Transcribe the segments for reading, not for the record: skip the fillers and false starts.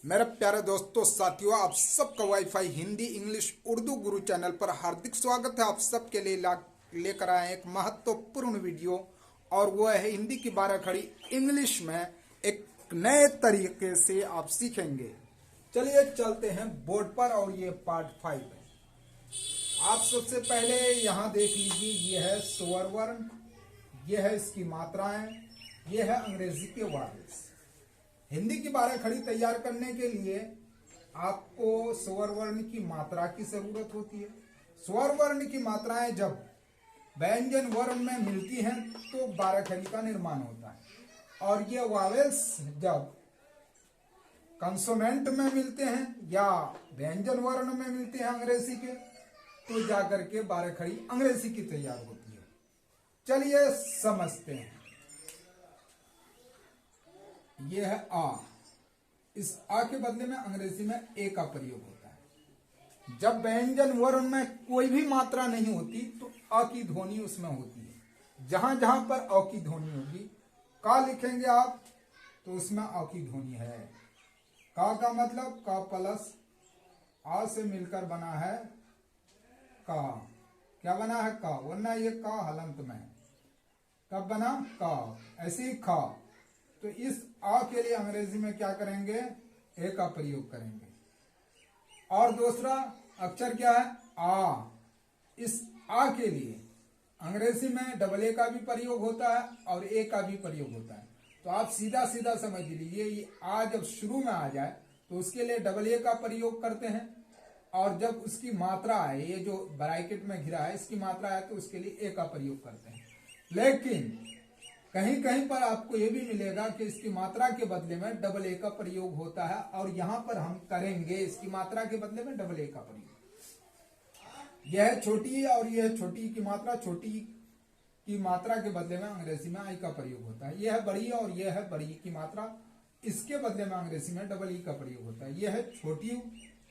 मेरे प्यारे दोस्तों साथियों, आप सबका वाईफाई हिंदी इंग्लिश उर्दू गुरु चैनल पर हार्दिक स्वागत है। आप सबके लिए लेकर आए एक महत्वपूर्ण वीडियो, और वो है हिंदी की 12 खड़ी इंग्लिश में एक नए तरीके से आप सीखेंगे। चलिए चलते हैं बोर्ड पर, और ये पार्ट 5 है। आप सबसे पहले यहाँ देख लीजिए, ये है स्वर वर्ण, ये है इसकी मात्राएं, ये है अंग्रेजी के वॉवेल्स। हिंदी की 12 खड़ी तैयार करने के लिए आपको स्वर वर्ण की मात्रा की जरूरत होती है। स्वर वर्ण की मात्राएं जब व्यंजन वर्ण में मिलती हैं तो 12 खड़ी का निर्माण होता है, और ये वावेल्स जब कंसोनेंट में मिलते हैं या व्यंजन वर्ण में मिलते हैं अंग्रेजी के, तो जाकर के 12 खड़ी अंग्रेजी की तैयार होती है। चलिए समझते हैं। यह है आ। इस आ के बदले में अंग्रेजी में ए का प्रयोग होता है। जब व्यंजन वर्ण में कोई भी मात्रा नहीं होती तो अ की ध्वनि उसमें होती है। जहां जहां पर अ की ध्वनि होगी, का लिखेंगे आप तो उसमें अ की ध्वनि है। का मतलब का प्लस आ से मिलकर बना है का। क्या बना है? का, वरना ये का हलंत में है। कब बना? का। ऐसे ही खा, तो इस आ के लिए अंग्रेजी में क्या करेंगे? ए का प्रयोग करेंगे। और दूसरा अक्षर क्या है? आ। इस आ के लिए अंग्रेजी में डबल ए का भी प्रयोग होता है और ए का भी प्रयोग होता है। तो आप सीधा सीधा समझ लीजिए, ये आ जब शुरू में आ जाए तो उसके लिए डबल ए का प्रयोग करते हैं, और जब उसकी मात्रा आए, ये जो ब्रैकेट में घिरा है इसकी मात्रा आए तो उसके लिए ए का प्रयोग करते हैं। लेकिन कहीं कहीं पर आपको यह भी मिलेगा कि इसकी मात्रा के बदले में डबल ए का प्रयोग होता है, और यहां पर हम करेंगे इसकी मात्रा के बदले में डबल ए का प्रयोग। यह छोटी है और यह छोटी की मात्रा, छोटी की मात्रा के बदले में अंग्रेजी में आई का प्रयोग होता है। यह है बड़ी और यह है बड़ी की मात्रा, इसके बदले में अंग्रेजी में डबल ई का प्रयोग होता है। यह है छोटी यू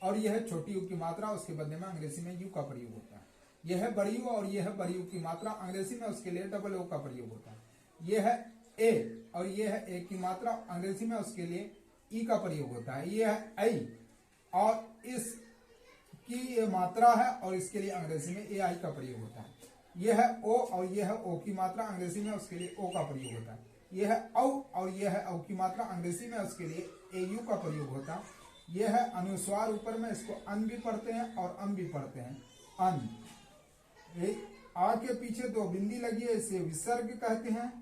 और यह है छोटी यू की मात्रा, उसके बदले में अंग्रेजी में यू का प्रयोग होता है। यह है बड़ी यू और यह है बड़ी यू की मात्रा, अंग्रेजी में उसके लिए डबल ओ का प्रयोग होता है। यह है ए और यह है ए की मात्रा, अंग्रेजी में उसके लिए ई का प्रयोग होता है। यह है आई और इसकी मात्रा है और इसके लिए अंग्रेजी में ए आई का प्रयोग होता है। यह है ओ और यह है ओ की मात्रा, अंग्रेजी में उसके लिए ओ का प्रयोग होता है। यह है औ और यह है औ की मात्रा, अंग्रेजी में उसके लिए ए यू का प्रयोग होता है। यह है अनुस्वार, ऊपर में इसको अन भी पढ़ते हैं और अम भी पढ़ते हैं। अन, आ के पीछे दो बिंदी लगी है, इसे विसर्ग कहते हैं।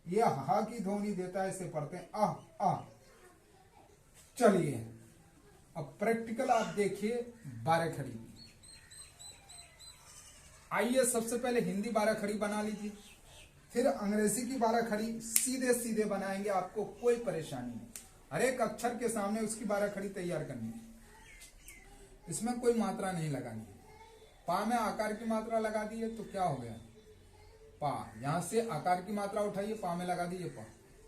यह हा की ध्वनि देता है, इसे पढ़ते हैं आ। चलिए अब प्रैक्टिकल आप देखिए 12 खड़ी। आइए सबसे पहले हिंदी 12 खड़ी बना लीजिए, फिर अंग्रेजी की 12 खड़ी सीधे सीधे बनाएंगे, आपको कोई परेशानी नहीं। हर एक अक्षर के सामने उसकी 12 खड़ी तैयार करनी है, इसमें कोई मात्रा नहीं लगानी है। पा में आकार की मात्रा लगा दी है तो क्या हो गया? पा। यहां से आकार की मात्रा उठाइए, पा में लगा दीजिए पा।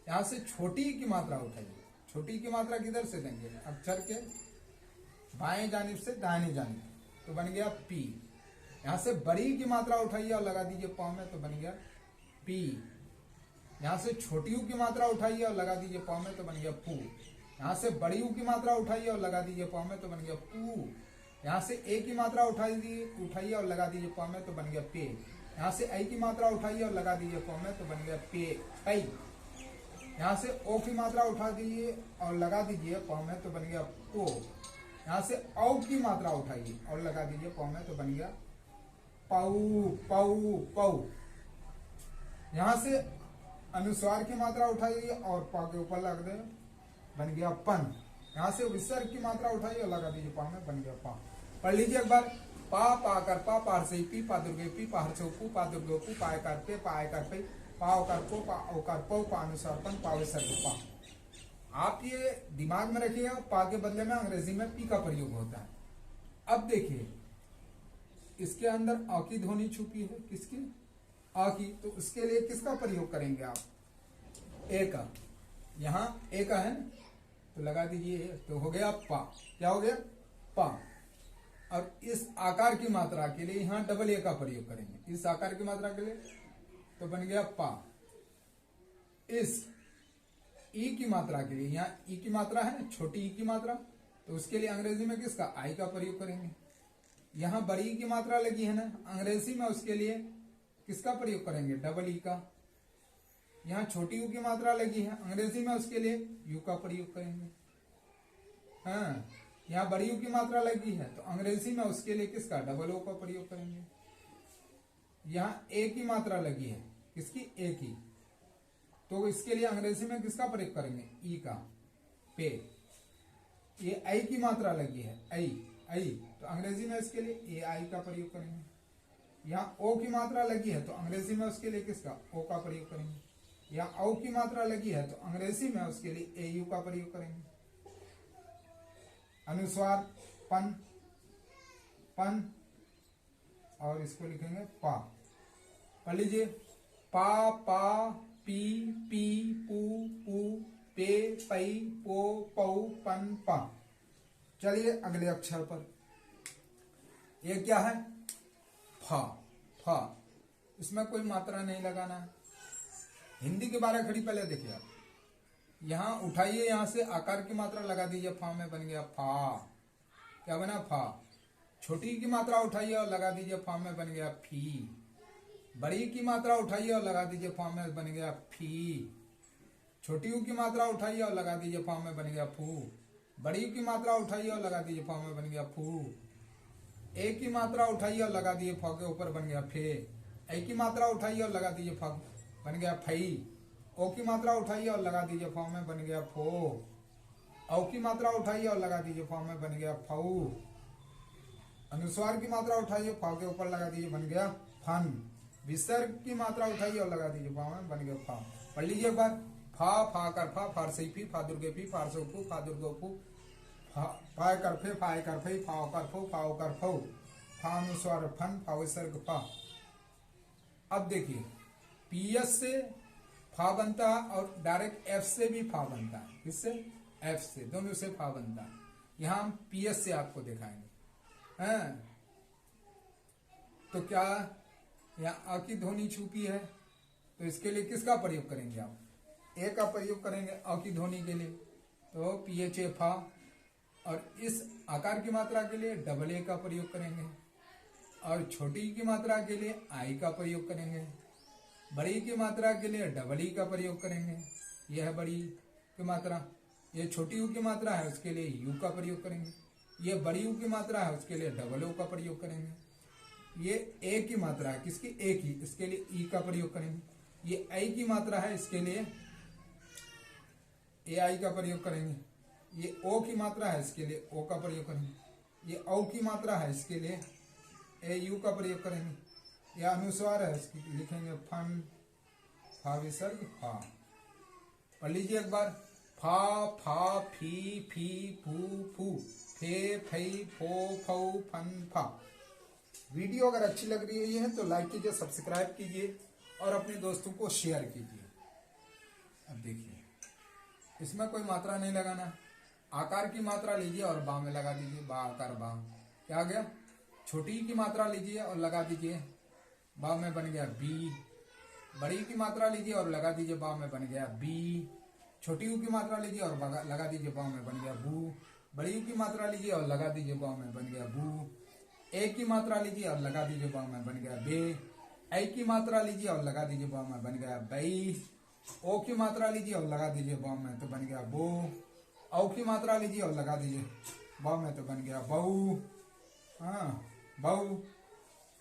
यहां से छोटी की मात्रा उठाइए, छोटी की मात्रा किधर से देंगे? अक्षर के बाएं जानिब से दाहिने जानिब, तो बन गया पी। यहां से बड़ी की मात्रा उठाइए और लगा दीजिए पा में, तो बन गया पी। यहां से छोटी की मात्रा उठाइए और लगा दीजिए पा में, तो बन गया पू। यहां से बड़ी की मात्रा उठाइए और लगा दीजिए पा में, तो बन गया पू। यहां से ए की मात्रा उठाइए और लगा दीजिए पा में, तो बन गया पे। यहां से आई की मात्रा उठाइए और लगा दीजिए पा में, तो बन गया पे आई। यहां से ओ की मात्रा उठा दीजिए और लगा दीजिए पा में, तो बन गया पो। यहां से औ की मात्रा उठाइए और लगा दीजिए पा में, तो बन गया पाऊ पाऊ पाऊ। यहां से अनुस्वार की मात्रा उठाइए और पा के ऊपर लग दे, बन गया पन। यहां से विसर्ग की मात्रा उठाइए और लगा दीजिए पा में, बन गया पा। पढ़ लीजिए एक बार। पा पा कर पा, पार से पी, पा दुर्गे पी, पार से पू, पा दुर्गे पू, पाए कर पे, पाए कर पे, पा कर पो, पा ओ कर पो, पा अनुसार पन, पा विसर्ग पा। आप ये दिमाग में रखिएगा, पा के बदले में अंग्रेजी में पी का प्रयोग होता है। अब देखिए इसके अंदर आ की ध्वनि छुपी है, किसकी? आ की। तो उसके लिए किसका प्रयोग करेंगे आप? ए का। यहां ए का है ना, तो लगा दीजिए, तो हो गया पा। क्या हो गया? पा। और इस आकार की मात्रा के लिए यहां डबल ए का प्रयोग करेंगे, इस आकार की मात्रा के लिए, तो बन गया पा। इस ई की मात्रा के लिए, यहां ई की मात्रा है ना, छोटी ई की मात्रा, तो उसके लिए अंग्रेजी में किसका, आई का प्रयोग करेंगे। यहां बड़ी की मात्रा लगी है ना, अंग्रेजी में उसके लिए किसका प्रयोग करेंगे, डबल ई का। यहाँ छोटी यू की मात्रा लगी है, अंग्रेजी में उसके लिए यू का प्रयोग करेंगे। हाँ, यहाँ बड़ी यू की मात्रा लगी है तो अंग्रेजी में उसके लिए किसका, डबल ओ का प्रयोग करेंगे। यहाँ ए की मात्रा लगी है, किसकी, ए की, तो इसके लिए अंग्रेजी में किसका प्रयोग करेंगे, ई का, पे। ये आई की मात्रा लगी है, आई, तो अंग्रेजी में इसके लिए ए आई का प्रयोग करेंगे। यहाँ ओ की मात्रा लगी है तो अंग्रेजी में उसके लिए किसका, ओ का प्रयोग करेंगे। यहाँ औ की मात्रा लगी है तो अंग्रेजी में उसके लिए ए यू का प्रयोग करेंगे। अनुस्वार पन, पन, और इसको लिखेंगे पा। पढ़ लीजिए, पा, पा, पी, पी, पू, पू, पे, पई, पो, पौ, पन, पा। चलिए अगले अक्षर पर, ये क्या है, फा, फा। इसमें कोई मात्रा नहीं लगाना है। हिंदी के 12 खड़ी पहले देखिए आप, यहां उठाइए, यहां से आकार की मात्रा लगा दीजिए, फा में बन गया फा। क्या बना, फा। छोटी की मात्रा उठाइए और लगा दीजिए, फा में बन गया फी। बड़ी की मात्रा उठाइए और लगा दीजिए, फा में बन गया फी। छोटी यू की मात्रा उठाइए और लगा दीजिए, फा में बन गया फू। बड़ी यू की मात्रा उठाइए और लगा दीजिए, फा में बन गया फू। ए की मात्रा उठाइए और लगा दीजिए, फा के ऊपर बन गया फे। ए की मात्रा उठाइए और लगा दीजिए, फा बन गया फई। ओ की मात्रा उठाइए और लगा दीजिए, फा में बन गया फो। औ की मात्रा उठाइए और लगा दीजिए, फा में बन गया फऊ। अनुस्वार की मात्रा उठाइए, फा के ऊपर लगा दीजिए, बन गया फन। विसर्ग की मात्रा उठाइए और लगा दीजिए, फा में बन गया फा। पढ़ लीजिए एक बार, फा, फा कर फा, फारसी फी, फा दुर्गे फी, फारसो फू, फा दुर्गो फू, फाय कर फे, फाय कर फे, फाओ कर फो, फाओ कर फो, फा अनुस्वार फन, फा विसर्ग फा। अब देखिए, पीएस से फा बनता है और डायरेक्ट एफ से भी फा बनता है। किससे, एफ से, दोनों से फा बनता है। यहां हम पीएस से आपको दिखाएंगे। हैं, तो क्या यहाँ आ की ध्वनि छुपी है, तो इसके लिए किसका प्रयोग करेंगे आप, ए का प्रयोग करेंगे अ की ध्वनि के लिए, तो पीएच ए फा। और इस आकार की मात्रा के लिए डबल ए का प्रयोग करेंगे, और छोटी की मात्रा के लिए आई का प्रयोग करेंगे। बड़ी की मात्रा के लिए डबल ई का प्रयोग करेंगे। यह है बड़ी की मात्रा। ये छोटी यू की मात्रा है, उसके लिए यू का प्रयोग करेंगे। ये बड़ी यू की मात्रा है, उसके लिए डबल ओ का प्रयोग करेंगे। ये ए की मात्रा है, किसकी, ए की, इसके लिए ई का प्रयोग करेंगे। ये आई की मात्रा है, इसके लिए ए आई का प्रयोग करेंगे। ये ओ की मात्रा है, इसके लिए ओ का प्रयोग करेंगे। ये औ की मात्रा है, इसके लिए ए यू का प्रयोग करेंगे। यह अनुस्वार है, इसकी लिखेंगे फन, फा विसर्ग फा। पढ़ लीजिए एक बार, फा, फा, फी, फी, फू, फू, फे, फई, फो, फऊ, फन, फा। वीडियो अगर अच्छी लग रही है तो लाइक कीजिए, सब्सक्राइब कीजिए और अपने दोस्तों को शेयर कीजिए। अब देखिए, इसमें कोई मात्रा नहीं लगाना। आकार की मात्रा लीजिए और बा में लगा दीजिए, बा आकार बा। क्या आ गया, छोटी की मात्रा लीजिए और लगा दीजिए, बा में बन गया बी। बड़ी की मात्रा लीजिए और लगा दीजिए, बा में बन गया बी। छोटी यू की मात्रा लीजिए और लगा दीजिए, बा में बन गया बू। बड़ी यू की मात्रा लीजिए और लगा दीजिए, बा में बन गया बू। ए की मात्रा लीजिए और लगा दीजिए, बा में बन गया बे। आई की मात्रा लीजिए और लगा दीजिए, बा में बन गया बई। ओ की मात्रा लीजिए और लगा दीजिए, बा में तो बन गया बो। औ की मात्रा लीजिए और लगा दीजिए, बा में तो बन गया बऊ। हाँ, बऊ।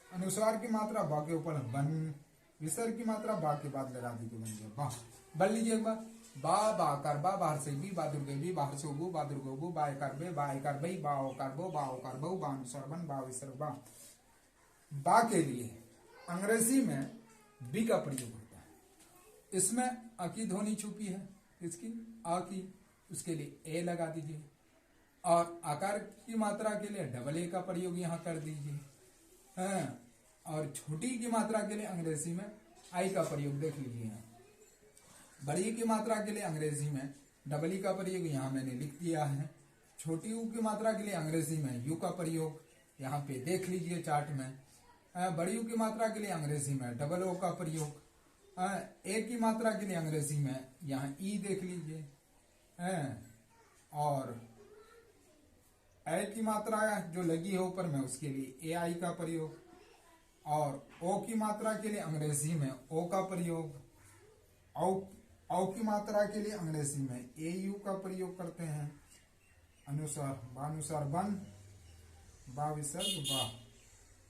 अनुस्वार की मात्रा बा के ऊपर बन। विसर्ग की मात्रा बा के बाद लगा दीजिए, बन गया बा। बढ़ लीजिए एक बार, बा, बा कर बा, बाहर से बी, बा दुर्गे बी, बाहर से बू, बा दुर्गो बू, बा कर बे, बा कर बई, बा ओ कर बो, बा ओ कर बऊ, बा अनुस्वार बन, बा विसर्ग बा। बा के लिए अंग्रेजी में बी का प्रयोग होता है। इसमें अ की ध्वनि छुपी है, इसकी आ की, उसके लिए ए लगा दीजिए। और आकार की मात्रा के लिए डबल ए का प्रयोग यहाँ कर दीजिए। और छोटी की मात्रा के लिए अंग्रेजी में आई का प्रयोग देख लीजिए। यहाँ बड़ी की मात्रा के लिए अंग्रेजी में डबल ई का प्रयोग यहाँ मैंने लिख दिया है। छोटी यू की मात्रा के लिए अंग्रेजी में यू का प्रयोग यहाँ पे देख लीजिए चार्ट में। बड़ी यू की मात्रा के लिए अंग्रेजी में डबल ओ का प्रयोग। ए की मात्रा के लिए अंग्रेजी में यहाँ ई देख लीजिए। और ए की मात्रा जो लगी है ऊपर में उसके लिए ए आई का प्रयोग, और ओ की मात्रा के लिए अंग्रेजी में ओ का प्रयोग, औ की मात्रा के लिए अंग्रेजी में ए यू का प्रयोग करते हैं। अनुसार बानुसार बन, बा विसर्ग बा।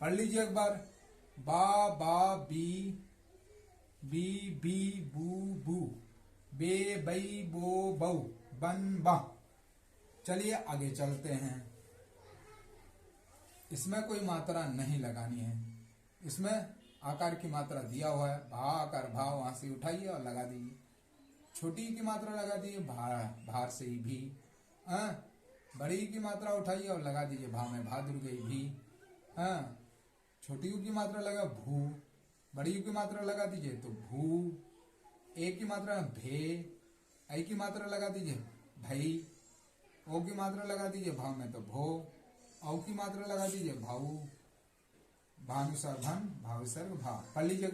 पढ़ लीजिए एक बार, बा बा बी, बी बी बू बू, बे बई बो बऊ, बन बा। चलिए आगे चलते हैं। इसमें कोई मात्रा नहीं लगानी है, इसमें आकार की मात्रा दिया हुआ है, भा आकार भा वहां से उठाइए और लगा दीजिए। छोटी की मात्रा लगा दीजिए भार से ही भी, बड़ी की मात्रा उठाइए और लगा दीजिए भा में भा दुर्गई भी। छोटी की मात्रा लगा भू, बड़ी की मात्रा लगा दीजिए तो भू। ए की मात्रा भे, आई की मात्रा लगा दीजिए भई, ओ की मात्रा लगा दीजिए भाव में तो भो, औ की मात्रा लगा दीजिए भाऊ। भानुसार भन, भाव विसर्ग भा। पढ़ लीजिए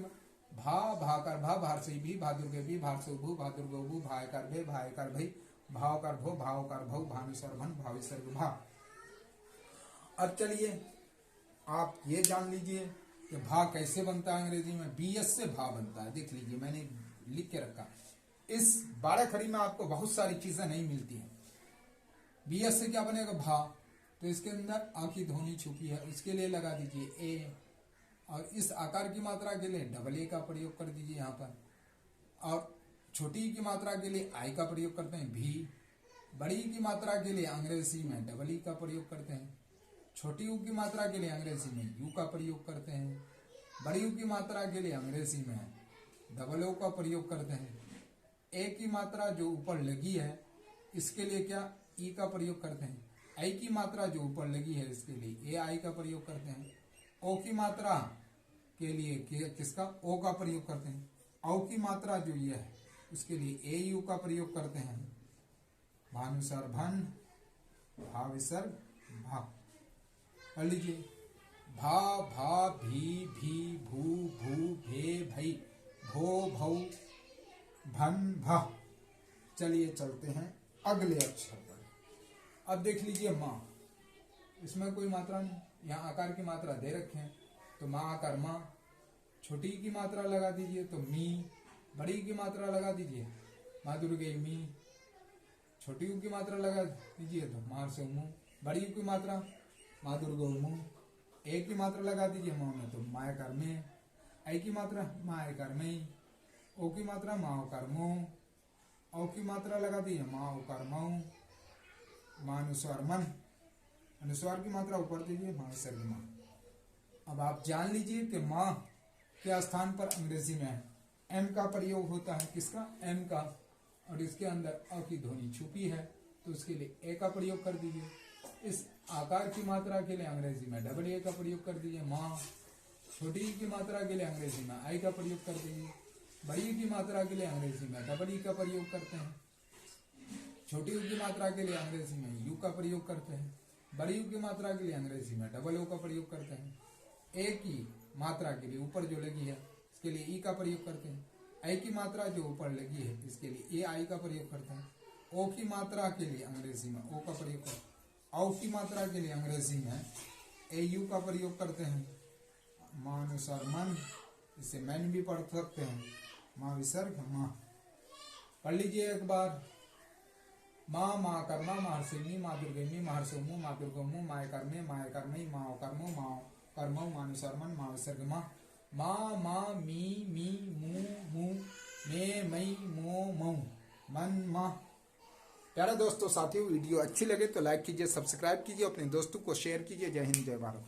भा भा कर भा, भार से भी, भा दुर्गे भी, भार से भू, भा दुर्गो भू, भाई कर भे, भाई कर भई, भाव कर भो, भाव कर भव, भानुसार भन, भाव विसर्ग भा। अब चलिए आप ये जान लीजिए कि भा कैसे बनता है अंग्रेजी में। बीएस से भा बनता है, देख लीजिए मैंने लिख के रखा। इस 12 खड़ी में आपको बहुत सारी चीजें नहीं मिलती हैं। बीएस से क्या बनेगा भा, तो इसके अंदर आ की ध्वनि छुपी है, उसके लिए लगा दीजिए ए, और इस आकार की मात्रा के लिए डबल ए का प्रयोग कर दीजिए यहाँ पर, और छोटी की मात्रा के लिए आई का प्रयोग करते हैं भी, बड़ी की मात्रा के लिए अंग्रेजी में डबल ई का प्रयोग करते हैं, छोटी यू की मात्रा के लिए अंग्रेजी में यू का प्रयोग करते हैं, बड़ी यू की मात्रा के लिए अंग्रेजी में डबल ओ का प्रयोग करते हैं। ए की मात्रा जो ऊपर लगी है इसके लिए क्या ई का प्रयोग करते हैं। आई की मात्रा जो ऊपर लगी है इसके लिए ए आई का प्रयोग करते हैं। ओ की मात्रा के लिए किसका ओ का प्रयोग करते हैं। औ की मात्रा जो ये है उसके लिए ए यू का प्रयोग करते हैं। भानुसार भन, भा विसर्ग भा। पढ़ लीजिए भा भा भी भी भू भू भे भई, भो भौ, भन भा। चलिए चलते हैं अगले अक्षर पर। अब देख लीजिए माँ, इसमें कोई मात्रा नहीं, यहाँ आकार की मात्रा दे रखे हैं तो माँ आकार माँ। छोटी की मात्रा लगा दीजिए तो मी, बड़ी की मात्रा लगा दीजिए माँ दुर्गे मी, छोटी की मात्रा लगा दीजिए तो मार से मुँह, बड़ी की मात्रा माँ दुर्गो मुँह। ए की मात्रा लगा दीजिए माँ में तो माए कर में, आई की मात्रा माए कर में, ओ की मात्रा माँ कर मुँह, औ की मात्रा लगा दीजिए माँ कर मऊ, माँ अनुस्वार मन, अनुस्वार की मात्रा ऊपर दीजिए माँ विसर्ग माँ। अब आप जान लीजिए कि माँ के स्थान पर अंग्रेजी में एम का प्रयोग होता है, किसका एम का, और इसके अंदर अ की ध्वनि छुपी है तो उसके लिए ए का प्रयोग कर दीजिए। इस आकार की मात्रा के लिए अंग्रेजी में डबल ए का प्रयोग कर दीजिए माँ। छोटी की मात्रा के लिए अंग्रेजी में आई का प्रयोग कर दीजिए। बड़ी की मात्रा के लिए अंग्रेजी में डबल ई का प्रयोग करते हैं। छोटी यू की मात्रा के लिए अंग्रेजी में यू का प्रयोग करते हैं। बड़ी यू की मात्रा के लिए अंग्रेजी में डबल ओ का प्रयोग करते हैं। ए की मात्रा के लिए ऊपर जो लगी है इसके लिए ई का प्रयोग करते हैं। आई की मात्रा जो ऊपर लगी है इसके लिए ए आई का प्रयोग करते हैं। ओ की मात्रा के लिए अंग्रेजी में ओ का प्रयोग करते हैं। औ की मात्रा के लिए अंग्रेजी में ए यू का प्रयोग करते हैं। माँ अनुसार मन, इसे मैन भी पढ़ सकते हैं। माँ विसर्ग माँ। पढ़ लीजिए एक बार, माँ माँ कर्मा माँ हर्षिणी माँ दुर्गेमी माँ हर्षोमु माँ दुर्गोमु माँ कर्मे माँ कर्मई माँ कर्मो माँ कर्मो माँ अनुसार मन माँ विसर्ग माँ। माँ माँ मी मी मू मू मे मई मो मऊ मन माँ। प्यारे दोस्तों साथियों, वीडियो अच्छी लगे तो लाइक कीजिए, सब्सक्राइब कीजिए, अपने दोस्तों को शेयर कीजिए। जय हिंद जय भारत।